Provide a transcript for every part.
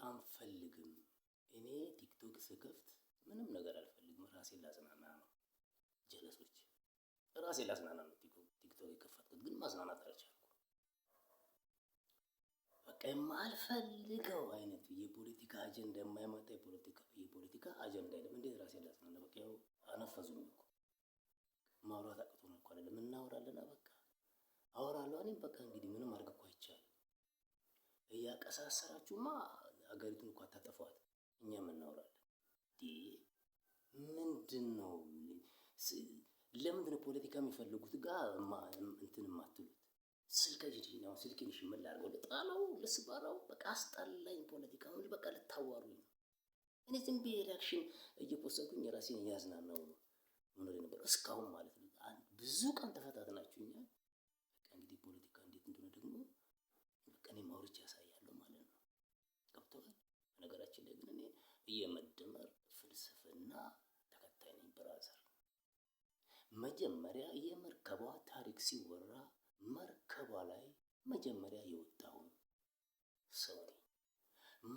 አንፈልግም። እኔ ቲክቶክ ስከፍት ምንም ነገር አልፈልግም። ራሴን ላዝናና ነው። ጀለሶች ራሴን ላዝናና ነው ቲክቶክ የከፈትኩት፣ ግን ማዝናናት አልቻልኩም። በቃ የማልፈልገው አይነት የፖለቲካ አጀንዳ የማይመጣ የፖለቲካ አጀንዳ የለም። እንዴት ራሴን ላዝናና? በቃ ያው አነፈዙኝ እኮ ማውራት አቅቶን እኮ አይደለም፣ እናወራለን። በቃ አወራለሁ እኔም በቃ እንግዲህ ምንም አድርግ እኮ አይቻልም። እያቀሳሰራችሁማ አገሪቱን እኮ አታጠፏት። እኛም እናወራለን። ምንድን ነው? ለምንድን ነው ፖለቲካ የሚፈልጉት ጋር እንትን የማትሉት? ስልኬን ሽመል አድርገው ልጣለው፣ ልስበረው፣ በቃ አስጠላኝ። ፖለቲካ በቃ ልታዋሩኝ ነው። እኔ ዝም ብዬ ሪያክሽን እየፖሰትኩኝ የራሴን እያዝናናው ነው መኖር የነበረው እስካሁን ማለት ነው። ብዙ ቀን ተፈታትናችሁኛል። በቃ እንግዲህ ፖለቲካ እንዴት እንደሆነ ደግሞ በቃ እኔም አውርቼ ያሳያለሁ ማለት ነው። ገብቶሃል? በነገራችን ላይ ግን እኔ የመደመር ፍልስፍና ተከታይ ነኝ ብራዘር። መጀመሪያ የመርከቧ ታሪክ ሲወራ መርከቧ ላይ መጀመሪያ የወጣው ሰው ነኝ።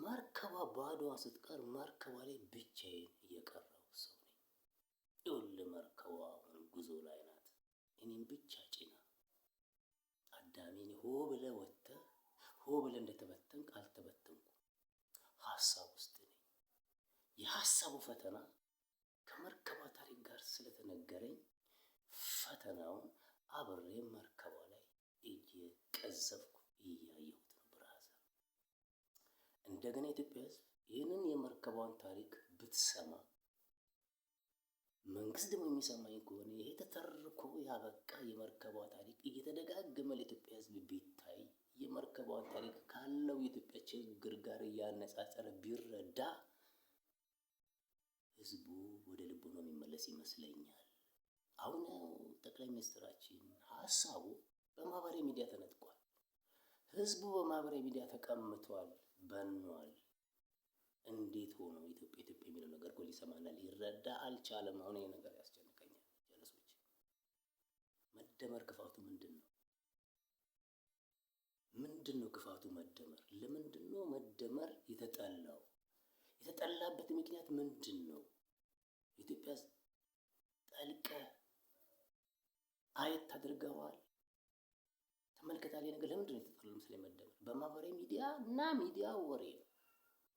መርከቧ ባዶዋ ስትቀር መርከቧ ላይ ብቻዬን የቀረው ሰው ነኝ። ይኸውልህ መርከቧ አሁን ጉዞ ላይ ናት። እኔም ብቻ ጭና አዳሜን ሆ ብለህ ወጥተህ ሆ ብለህ እንደተበተንክ አልተበተንኩም። ሀሳብ ውስጥ ነኝ። የሀሳቡ ፈተና ከመርከቧ ታሪክ ጋር ስለተነገረኝ ፈተናውን አብሬ መርከቧ ላይ እየቀዘፍኩ እያየሁት ነው ብራዘር። እንደገና ኢትዮጵያ ሕዝብ ይህንን የመርከቧን ታሪክ ብትሰማ፣ መንግስት ደግሞ የሚሰማኝ ከሆነ ይሄ ተተርኮ ያበቃ የመርከቧ ታሪክ እየተደጋገመ ለኢትዮጵያ ሕዝብ ቢታይ፣ የመርከቧን ታሪክ ካለው የኢትዮጵያ ችግር ጋር እያነጻጸረ ቢረዳ ህዝቡ ወደ ልቡ ነው የሚመለስ ይመስለኛል። አሁን ጠቅላይ ሚኒስትራችን ሀሳቡ በማህበራዊ ሚዲያ ተነጥቋል። ህዝቡ በማህበራዊ ሚዲያ ተቀምጧል፣ በኗል። እንዴት ሆኖ ኢትዮጵያ የሚለው ነገር እኮ ሊሰማና ሊረዳ አልቻለም። አሁን ይሄ ነገር ያስጨንቀኛል። ጀለሶች መደመር ክፋቱ ምንድን ነው? ምንድን ነው ክፋቱ መደመር? ለምንድን ነው መደመር የተጠላው? የተጠላበት ምክንያት ምንድን ነው? ኢትዮጵያ ጠልቀህ አየት አድርገዋል። ተመልከታል። ነገር ለምንድን ነው የተጠላው? ምስለ መደመር በማህበራዊ ሚዲያ እና ሚዲያ ወሬ ነው።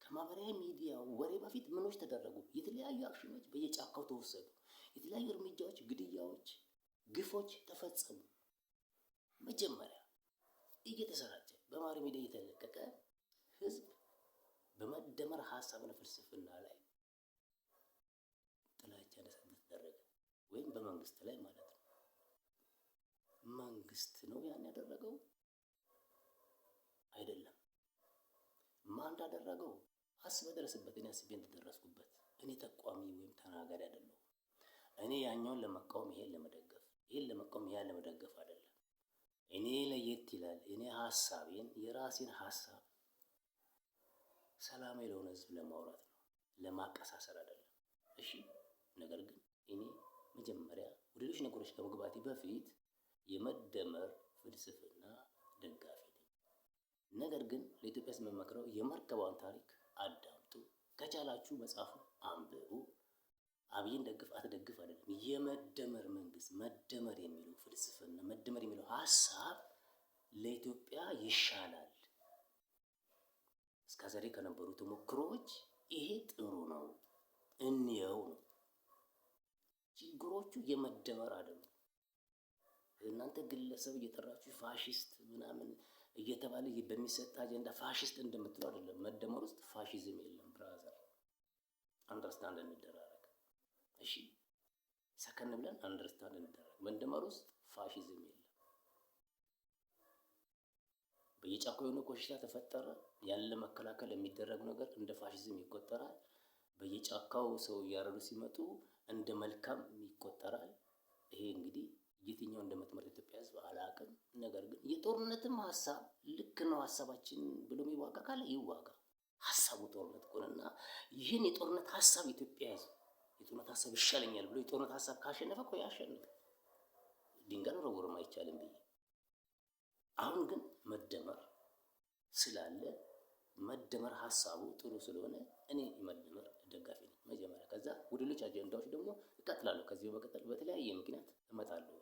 ከማህበራዊ ሚዲያ ወሬ በፊት ምኖች ተደረጉ? የተለያዩ አክሽኖች በየጫካው ተወሰዱ። የተለያዩ እርምጃዎች፣ ግድያዎች፣ ግፎች ተፈጸሙ። መጀመሪያ እየተሰራጨ በማህበራዊ ሚዲያ እየተለቀቀ ህዝብ በመደመር ሀሳብና ፍልስፍና ላይ ጥላቻ እንዲያሳድር ተደረገ። ወይም በመንግስት ላይ ማለት ነው። መንግስት ነው ያን ያደረገው አይደለም። ማን እንዳደረገው አስበህ ድረስበት። እኔ አስቤ እንደደረስኩበት። እኔ ተቋሚ ወይም ተናጋሪ አይደለሁም። እኔ ያኛውን ለመቃወም ይሄን ለመደገፍ፣ ይሄን ለመቃወም ያን ለመደገፍ አይደለም። እኔ ለየት ይላል። እኔ ሀሳቤን የራሴን ሀሳብ ሰላማዊ ለሆነ ህዝብ ለማውራት ነው፣ ለማቀሳሰር አይደለም። እሺ። ነገር ግን እኔ መጀመሪያ ወደ ሌሎች ነገሮች ከመግባቴ በፊት የመደመር ፍልስፍና ደጋፊ ነኝ። ነገር ግን ለኢትዮጵያ ህዝብ የምመክረው የመርከቧን ታሪክ አዳምጡ፣ ከቻላችሁ መጽሐፉ አንብቡ። አብይን ደግፍ አትደግፍ አይደለም። የመደመር መንግስት መደመር የሚለው ፍልስፍና መደመር የሚለው ሀሳብ ለኢትዮጵያ ይሻላል። እስከዛሬ ከነበሩ ተሞክሮች ይሄ ጥሩ ነው፣ እንየው ነው። ችግሮቹ የመደመር አይደለም። እናንተ ግለሰብ እየጠራችሁ ፋሽስት ምናምን እየተባለ በሚሰጥ አጀንዳ ፋሽስት እንደምትለው አይደለም። መደመር ውስጥ ፋሽዝም የለም ብራዘር። አንደርስታንድ እንደራረግ። እሺ፣ ሰከን ብለን አንደርስታንድ እንደራረግ። መደመር ውስጥ ፋሽዝም የለም። በየጫካው የሆነ ኮሽታ ተፈጠረ፣ ያን ለመከላከል የሚደረግ ነገር እንደ ፋሽዝም ይቆጠራል። በየጫካው ሰው እያረዱ ሲመጡ እንደ መልካም ይቆጠራል። ይሄ እንግዲህ የትኛው እንደምትመርጥ ኢትዮጵያ ህዝብ አላውቅም። ነገር ግን የጦርነትም ሀሳብ ልክ ነው ሀሳባችን ብሎ የሚዋጋ ካለ ይዋጋ። ሀሳቡ ጦርነት ከሆነና ይህን የጦርነት ሀሳብ ኢትዮጵያ ህዝብ የጦርነት ሀሳብ ይሻለኛል ብሎ የጦርነት ሀሳብ ካሸነፈ እኮ ያሸንፍ። ድንጋይ ወርወርም አይቻልም ብዬ። አሁን ግን መደመር ስላለ መደመር ሀሳቡ ጥሩ ስለሆነ እኔ መደመር ደጋፊ ነኝ መጀመሪያ። ከዛ ወደ ሌሎች አጀንዳዎች ደግሞ እቀጥላለሁ። ከዚህ በመቀጠል በተለያየ ምክንያት እመጣለሁ።